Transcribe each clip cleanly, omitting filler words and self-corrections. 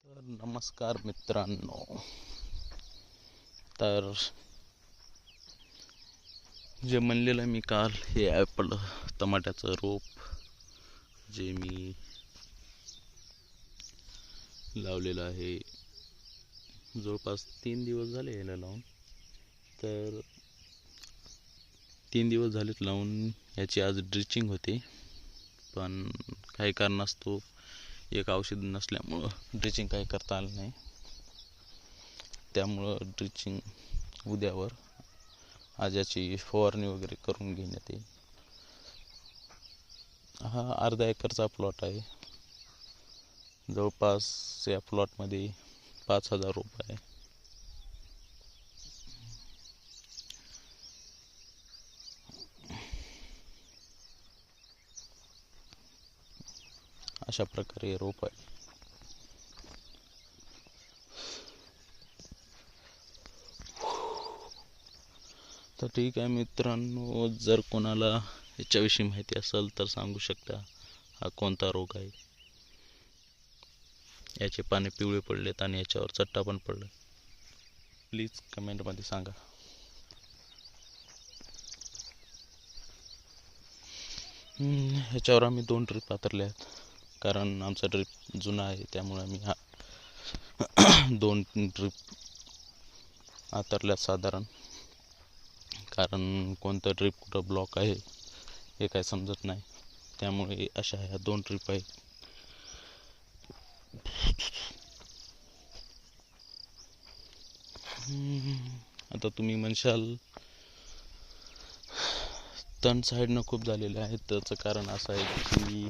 नमस्कार मित्रांनो. तर जे म्हणलेलं मी काल, हे ॲपल टमाट्याचं रोप जे मी लावलेलं आहे, जवळपास 3 दिवस झाले याला लावून. तर 3 दिवस झालेत लावून. याची आज ड्रिचिंग होते, पण काही कारणास्तव एक औषध नसल्यामुळं ड्रिचिंग काही करता आलं नाही. त्यामुळं ड्रिचिंग उद्यावर आज याची फवारणी वगैरे करून घेण्यात येईल. हा अर्धा एकरचा प्लॉट आहे. जवळपास या प्लॉटमध्ये 5,000 रोप आहे. अशा प्रकारे रोप आहे. तर ठीक आहे मित्रांनो, जर कोणाला याच्याविषयी माहिती असेल तर सांगू शकता. हा कोणता रोग आहे? याचे पाने पिवळे पडलेत आणि याच्यावर चट्टा पण पडला. प्लीज कमेंटमध्ये सांगा. ह्याच्यावर आम्ही 2 ट्रिप पाथरले आहेत, कारण आमचा ट्रिप जुना आहे. त्यामुळे आम्ही हा 2 ट्रिप आतरल्यात साधारण. कारण कोणतं ट्रिप कुठं ब्लॉक आहे हे काय समजत नाही. त्यामुळे अशा ह्या 2 ट्रिप आहेत. आता तुम्ही म्हणशाल तण साईडनं खूप झालेले आहेत. त्याचं कारण असं आहे की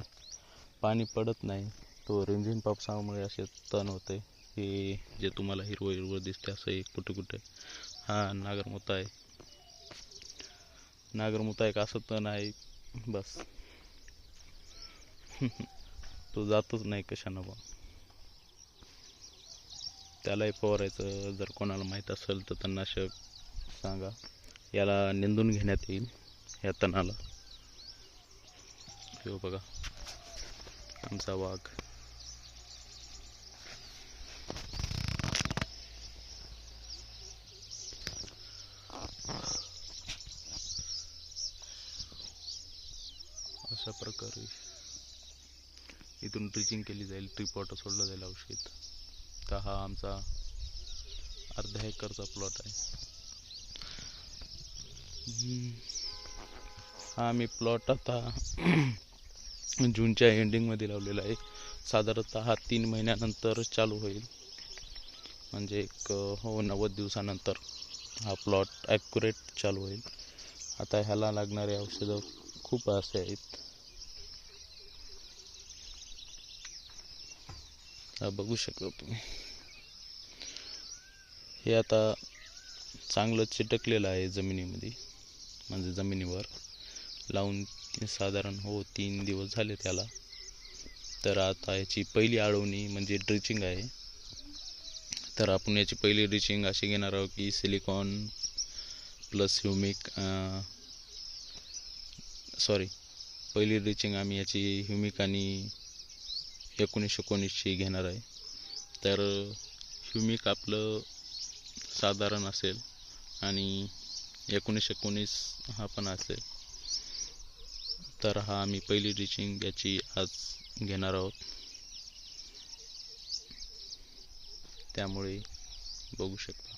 पाणी पडत नाही. तो रिमझिम पावसामुळे असे तण होते. हे जे तुम्हाला हिरवं हिरवं दिसते असं एक कुठे कुठे, हा नागरमोता आहे. नागरमोता एक असं तण आहे, बस तो जातच नाही कशानं बा. त्यालाही फवारायचं. जर कोणाला माहीत असेल तर तणनाशक सांगा. याला निंदून घेण्यात येईल या तणाला. हो बघा, आमचा वाघ. अशा प्रकारे इथून ड्रिचिंग केली जाईल. ट्रिप वॉटर सोडलं जाईल औषध. तर हा आमचा अर्धा एकरचा प्लॉट आहे. हा आम्ही प्लॉट आता जूनच्या एंडिंगमध्ये लावलेला आहे. साधारणतः 3 महिन्यानंतर चालू होईल. म्हणजे एक 90 दिवसानंतर हा प्लॉट ॲक्युरेट चालू होईल. आता ह्याला लागणारे औषधं खूप असे आहेत. बघू शकता तुम्ही. हे आता चांगलं चिटकलेलं आहे जमिनीमध्ये, म्हणजे जमिनीवर लावून साधारण 3 दिवस झाले त्याला. तर आता याची पहिली आळवणी म्हणजे ड्रिचिंग आहे. तर आपण याची पहिली ड्रिचिंग अशी घेणार आहोत की सिलिकॉन प्लस ह्युमिक, पहिली ड्रिचिंग आम्ही याची ह्युमिक आणि 1919ची घेणार आहे. तर ह्युमिक आपलं साधारण असेल आणि 1919 हा पण असेल. तर हा आम्ही पहिली ड्रिचिंग याची आज घेणार आहोत. त्यामुळे बघू शकता.